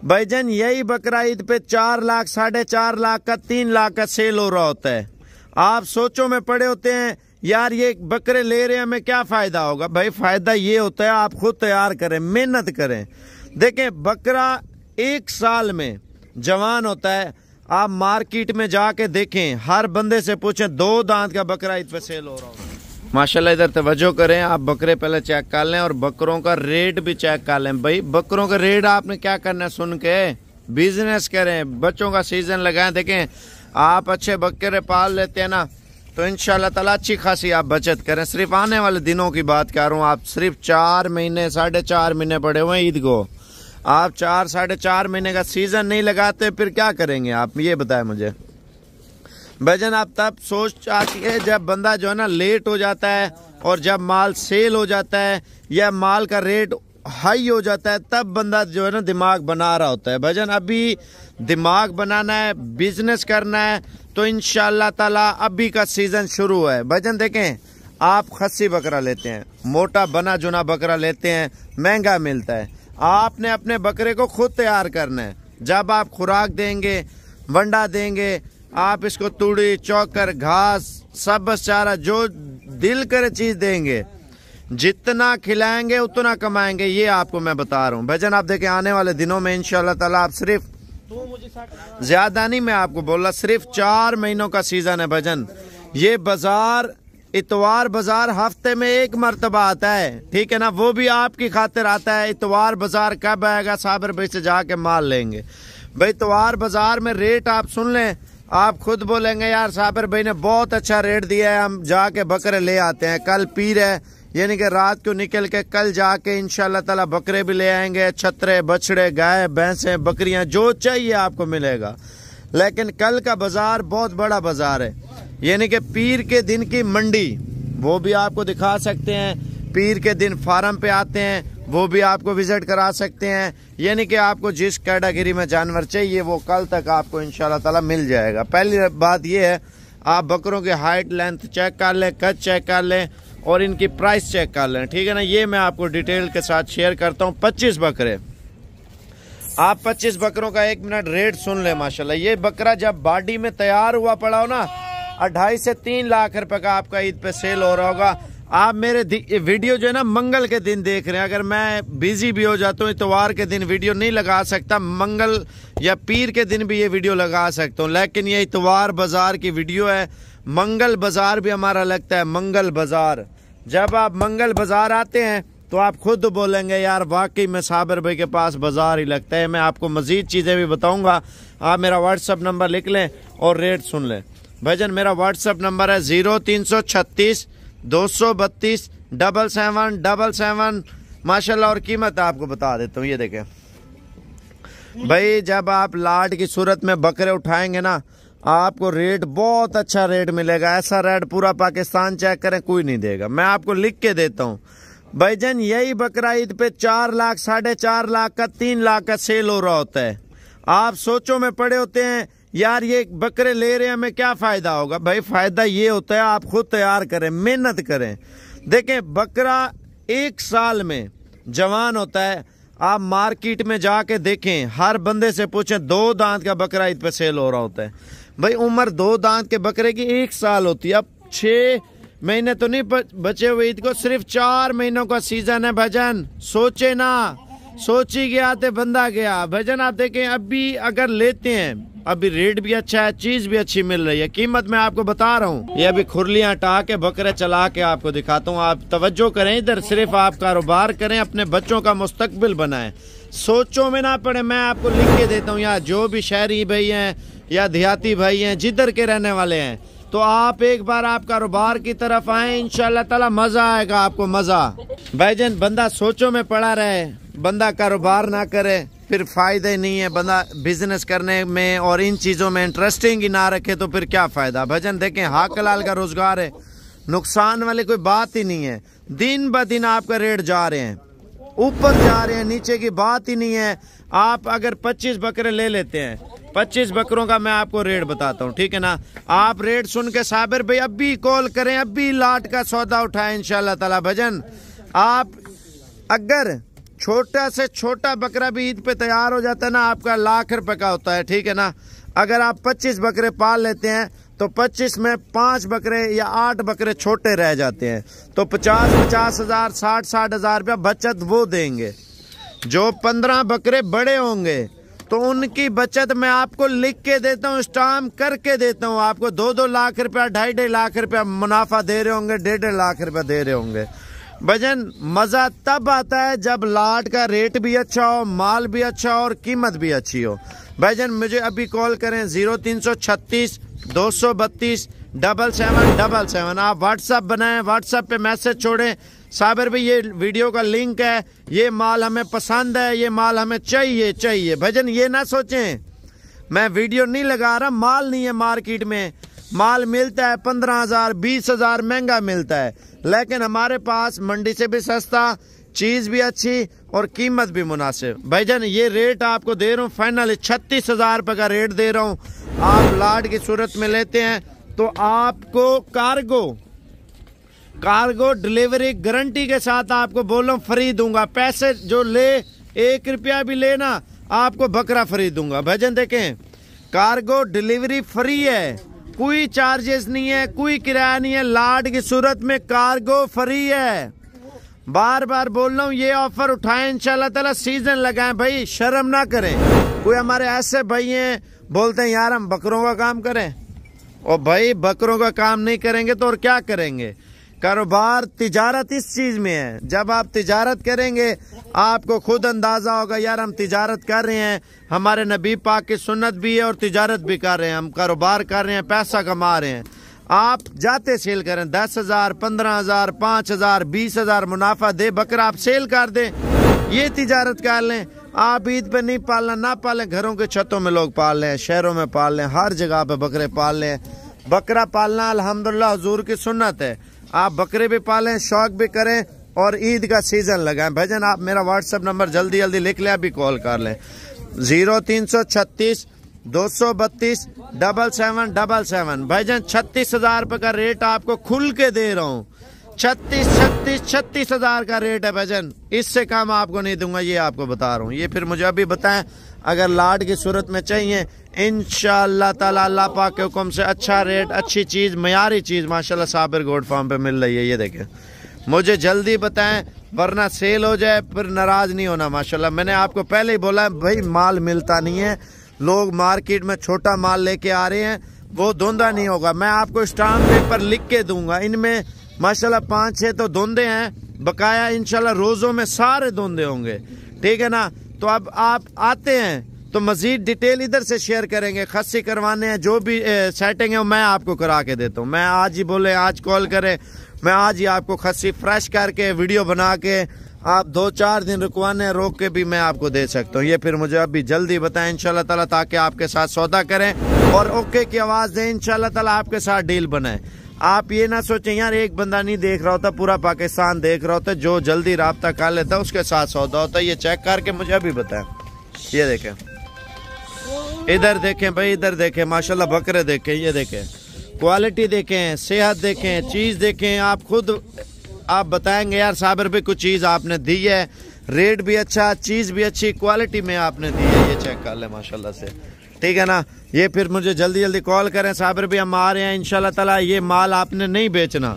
भाईजान यही बकरा ईद पे 4 लाख 4.5 लाख का 3 लाख का सेल हो रहा होता है। आप सोचो में पड़े होते हैं यार ये बकरे ले रहे हैं हमें क्या फायदा होगा। भाई फायदा ये होता है आप खुद तैयार करें, मेहनत करें। देखें बकरा 1 साल में जवान होता है। आप मार्केट में जाके देखें, हर बंदे से पूछें 2 दांत का बकरा ईद पे सेल हो रहा होगा। माशाल्लाह इधर तवज्जो करें, आप बकरे पहले चेक कर लें और बकरों का रेट भी चेक कर लें। भाई बकरों का रेट आपने क्या करना है, सुन के बिजनेस करें, बच्चों का सीजन लगाएं। देखें आप अच्छे बकरे पाल लेते हैं ना तो इंशाल्लाह ताला अच्छी खासी आप बचत करें। सिर्फ आने वाले दिनों की बात कर रहा हूँ, आप सिर्फ 4 महीने 4.5 महीने पड़े हुए हैं ईद को, आप 4-4.5 महीने का सीजन नहीं लगाते फिर क्या करेंगे आप, ये बताएं मुझे। भाईजान आप तब सोच आती है जब बंदा जो है ना लेट हो जाता है और जब माल सेल हो जाता है या माल का रेट हाई हो जाता है तब बंदा जो है ना दिमाग बना रहा होता है। भाईजान अभी दिमाग बनाना है, बिजनेस करना है तो इंशाल्लाह ताला अभी का सीजन शुरू है। भाईजान देखें आप खस्सी बकरा लेते हैं, मोटा बना जुना बकरा लेते हैं, महंगा मिलता है। आपने अपने बकरे को खुद तैयार करना है। जब आप खुराक देंगे, वंडा देंगे, आप इसको तूड़ी चौकर घास सब बस चारा जो दिल करे चीज देंगे, जितना खिलाएंगे उतना कमाएंगे, ये आपको मैं बता रहा हूँ। भाईजान आप देखें आने वाले दिनों में इंशाल्लाह ताला आप सिर्फ ज्यादा नहीं मैं आपको बोल रहा, सिर्फ 4 महीनों का सीजन है। भाईजान ये बाजार इतवार बाजार हफ्ते में 1 मरतबा आता है, ठीक है ना, वो भी आपकी खातिर आता है। इतवार बाजार कब आएगा, साबर भाई से जाके माल लेंगे। भाई इतवार बाजार में रेट आप सुन लें, आप खुद बोलेंगे यार साबर भाई ने बहुत अच्छा रेट दिया है, हम जाके बकरे ले आते हैं। कल पीर है यानी कि रात को निकल के कल जाके इंशाल्लाह ताला बकरे भी ले आएंगे, छतरे बछड़े गाय भैंसे बकरियां जो चाहिए आपको मिलेगा। लेकिन कल का बाजार बहुत बड़ा बाजार है, यानी कि पीर के दिन की मंडी वो भी आपको दिखा सकते हैं। पीर के दिन फार्म पे आते हैं वो भी आपको विजिट करा सकते हैं। यानी कि आपको जिस कैटेगरी में जानवर चाहिए वो कल तक आपको इंशाल्लाह ताला मिल जाएगा। पहली बात ये है आप बकरों के हाइट लेंथ चेक कर लें, कद चेक कर लें और इनकी प्राइस चेक कर लें, ठीक है ना। ये मैं आपको डिटेल के साथ शेयर करता हूँ। 25 बकरे, आप 25 बकरों का 1 मिनट रेट सुन ले। माशाल्लाह ये बकरा जब बॉडी में तैयार हुआ पड़ा हो ना 2.5 से 3 लाख रुपए का आपका ईद पे सेल हो रहा होगा। आप मेरे वीडियो जो है ना मंगल के दिन देख रहे हैं, अगर मैं बिजी भी हो जाता हूँ इतवार के दिन वीडियो नहीं लगा सकता, मंगल या पीर के दिन भी ये वीडियो लगा सकता हूँ, लेकिन ये इतवार बाजार की वीडियो है। मंगल बाजार भी हमारा लगता है, मंगल बाजार। जब आप मंगल बाजार आते हैं तो आप खुद बोलेंगे यार वाकई में साबर भाई के पास बाजार ही लगता है। मैं आपको मजीद चीज़ें भी बताऊंगा, आप मेरा व्हाट्सअप नंबर लिख लें और रेट सुन लें। भाईजान मेरा व्हाट्सअप नंबर है 0336 232 7777। माशाल्लाह और कीमत आपको बता देता हूँ, ये देखें भाई जब आप लाट की सूरत में बकरे उठाएंगे ना आपको रेट बहुत अच्छा रेट मिलेगा। ऐसा रेट पूरा पाकिस्तान चेक करें कोई नहीं देगा, मैं आपको लिख के देता हूँ। भाईजान यही बकरा ईद पे 4 लाख 4.5 लाख का 3 लाख का सेल हो रहा होता है। आप सोचो में पड़े होते हैं यार ये बकरे ले रहे हैं हमें क्या फायदा होगा। भाई फायदा ये होता है आप खुद तैयार करें, मेहनत करें। देखें बकरा 1 साल में जवान होता है। आप मार्केट में जाके देखें, हर बंदे से पूछें 2 दांत का बकरा ईद पे सेल हो रहा होता है। भाई उम्र 2 दांत के बकरे की 1 साल होती है। अब 6 महीने तो नहीं बचे हुए ईद को, सिर्फ 4 महीनों का सीजन है। भजन सोचे ना, सोची गया तो बंदा गया। भजन आप देखें अभी अगर लेते हैं अभी रेट भी अच्छा है, चीज भी अच्छी मिल रही है, कीमत मैं आपको बता रहा हूँ। ये अभी खुरलियां हटा के बकरे चला के आपको दिखाता हूँ। आप तवज्जो करें इधर, सिर्फ आप कारोबार करें, अपने बच्चों का मुस्तकबिल बनाएं, सोचो में ना पड़े। मैं आपको लिख के देता हूँ यार, जो भी शहरी भाई हैं या देहाती भाई हैं जिधर के रहने वाले हैं, तो आप एक बार आप कारोबार की तरफ आए, इंशाल्लाह ताला मजा आएगा आपको, मजा। भाईजान बंदा सोचो में पड़ा रहे, बंदा कारोबार ना करे फिर फायदा ही नहीं है। बंदा बिजनेस करने में और इन चीजों में इंटरेस्टिंग ही ना रखे तो फिर क्या फायदा। भजन देखें हक हलाल का रोजगार है, नुकसान वाली कोई बात ही नहीं है। दिन ब दिन आपका रेट जा रहे हैं, ऊपर जा रहे हैं, नीचे की बात ही नहीं है। आप अगर 25 बकरे ले लेते हैं, 25 बकरों का मैं आपको रेट बताता हूँ, ठीक है ना। आप रेट सुन के साबिर भाई अभी कॉल करें, अभी लाट का सौदा उठाएं इंशाल्लाह ताला। भजन आप अगर छोटा से छोटा बकरा भी ईद पे तैयार हो जाता है ना, आपका लाख रुपए का होता है, ठीक है ना। अगर आप 25 बकरे पाल लेते हैं तो 25 में 5 बकरे या 8 बकरे छोटे रह जाते हैं, तो 50-50 हजार 60-60 हजार रुपया बचत वो देंगे। जो 15 बकरे बड़े होंगे तो उनकी बचत मैं आपको लिख के देता हूँ, स्टाम्प करके देता हूँ आपको। 2-2 लाख रुपया, 2.5 लाख रुपया मुनाफा दे रहे होंगे, 1.5 लाख रुपया दे रहे होंगे। भजन मजा तब आता है जब लाट का रेट भी अच्छा हो, माल भी अच्छा हो और कीमत भी अच्छी हो। भजन मुझे अभी कॉल करें 0336 232 7777। आप व्हाट्सएप बनाएं, व्हाट्सएप पे मैसेज छोड़ें, साबिर भाई ये वीडियो का लिंक है, ये माल हमें पसंद है, ये माल हमें चाहिए। भजन ये ना सोचें मैं वीडियो नहीं लगा रहा, माल नहीं है मार्केट में। माल मिलता है 15,000 20,000 महंगा मिलता है, लेकिन हमारे पास मंडी से भी सस्ता, चीज भी अच्छी और कीमत भी मुनासिब। भाईजान ये रेट आपको दे रहा हूँ फाइनल 36,000 रुपए का रेट दे रहा हूँ। आप लाट की सूरत में लेते हैं तो आपको कार्गो डिलीवरी गारंटी के साथ आपको बोल रहा हूँ फ्री दूंगा। पैसे जो ले 1 रुपया भी लेना आपको बकरा फ्री दूंगा। भाईजान देखें कार्गो डिलीवरी फ्री है, कोई चार्जेस नहीं है, कोई किराया नहीं है। लाट की सूरत में कार्गो फ्री है। बार बार बोल रहा हूँ ये ऑफर उठाएं, इंशाल्लाह ताला सीजन लगाएं। भाई शर्म ना करें। कोई हमारे ऐसे भाई हैं बोलते हैं यार हम बकरों का काम करें, और भाई बकरों का काम नहीं करेंगे तो और क्या करेंगे। कारोबार तिजारत इस चीज में है, जब आप तिजारत करेंगे आपको खुद अंदाजा होगा यार हम तिजारत कर रहे हैं, हमारे नबी पाक की सुन्नत भी है और तिजारत भी कर रहे हैं, हम कारोबार कर रहे हैं, पैसा कमा रहे हैं। आप जाते सेल करें 10,000 15,000 5,000 20,000 मुनाफा दे बकरा आप सेल कर दें, ये तिजारत कर लें। आप ईद पे नहीं पालना ना पालें, घरों के छतों में लोग पाल लें, शहरों में पाल लें, हर जगह पे बकरे पाल लें। बकरा पालना अल्हम्दुलिल्लाह हुजूर की सुन्नत है। आप बकरे भी पालें, शौक भी करें और ईद का सीजन लगाएं। भजन आप मेरा व्हाट्सएप नंबर जल्दी जल्दी लिख लें, अभी कॉल कर लें 0336 232 7777। भाईजान 36,000 रुपए का रेट आपको खुल के दे रहा हूँ। 36,000 का रेट है भाईजान, इससे कम आपको नहीं दूंगा, ये आपको बता रहा हूँ। ये फिर मुझे अभी बताएं अगर लाट की सूरत में चाहिए इंशाअल्लाह ताला अल्लाह पाक के हुक्म से अच्छा रेट, अच्छी चीज, मयारी चीज माशाल्लाह साबिर गोट फार्म पे मिल रही है। ये देखें मुझे जल्दी बताएं वरना सेल हो जाए, फिर नाराज नहीं होना। माशाल्लाह मैंने आपको पहले ही बोला भाई माल मिलता नहीं है, लोग मार्केट में छोटा माल लेके आ रहे हैं, वो धुंधा नहीं होगा। मैं आपको स्टाम्प पेपर लिख के दूंगा, इनमें माशाल्लाह 5-6 तो धुंधे हैं, बकाया इंशाल्लाह रोजों में सारे धुंधे होंगे, ठीक है ना। तो अब आप आते हैं तो मजीद डिटेल इधर से शेयर करेंगे। खस्सी करवाने हैं, जो भी सेटिंग है मैं आपको करा के देता हूँ। मैं आज ही बोले आज कॉल करें, मैं आज ही आपको खस्सी फ्रेश करके वीडियो बना के आप 2-4 दिन रुकवाने रोक के भी मैं आपको दे सकता हूँ। ये फिर मुझे अभी जल्दी बताएं इंशाल्लाह ताला, ताकि आपके साथ सौदा करें और ओके की आवाज दें, इंशाल्लाह ताला आपके साथ डील बनाए। आप ये ना सोचें यार एक बंदा नहीं देख रहा होता, पूरा पाकिस्तान देख रहा होता, जो जल्दी राब्ता कर लेता है उसके साथ सौदा होता है। ये चेक करके मुझे अभी बताएं। ये देखें, इधर देखें भाई, इधर देखें माशाल्लाह बकरे देखें, ये देखें क्वालिटी देखें, सेहत देखें, चीज देखें। आप खुद आप बताएंगे यार साबिर भाई कुछ चीज आपने दी है, रेट भी अच्छा, चीज भी अच्छी, क्वालिटी में आपने दी है। ये चेक कर ले माशाल्लाह से, ठीक है ना। ये फिर मुझे जल्दी जल्दी कॉल करें साबिर भाई हम आ रहे हैं इंशाल्लाह ताला। ये माल आपने नहीं बेचना।